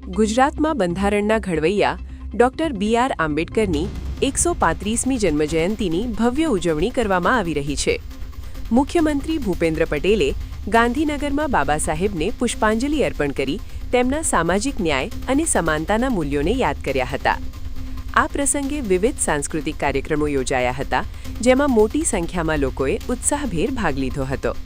ગુજરાતમાં બંધારણના ઘડવૈયા ડોક્ટર બી.આર. આંબેડકરની 135મી જન્મજયંતિની ભવ્ય ઉજવણી કરવામાં આવી રહી છે. મુખ્યમંત્રી ભૂપેન્દ્ર પટેલે ગાંધીનગરમાં બાબા સાહેબને પુષ્પાંજલિ અર્પણ કરી તેમના સામાજિક ન્યાય અને સમાનતાના મૂલ્યોને યાદ કર્યા હતા. આ પ્રસંગે વિવિધ સાંસ્કૃતિક કાર્યક્રમો યોજાયા હતા, જેમાં મોટી સંખ્યામાં લોકોએ ઉત્સાહભેર ભાગ લીધો હતો.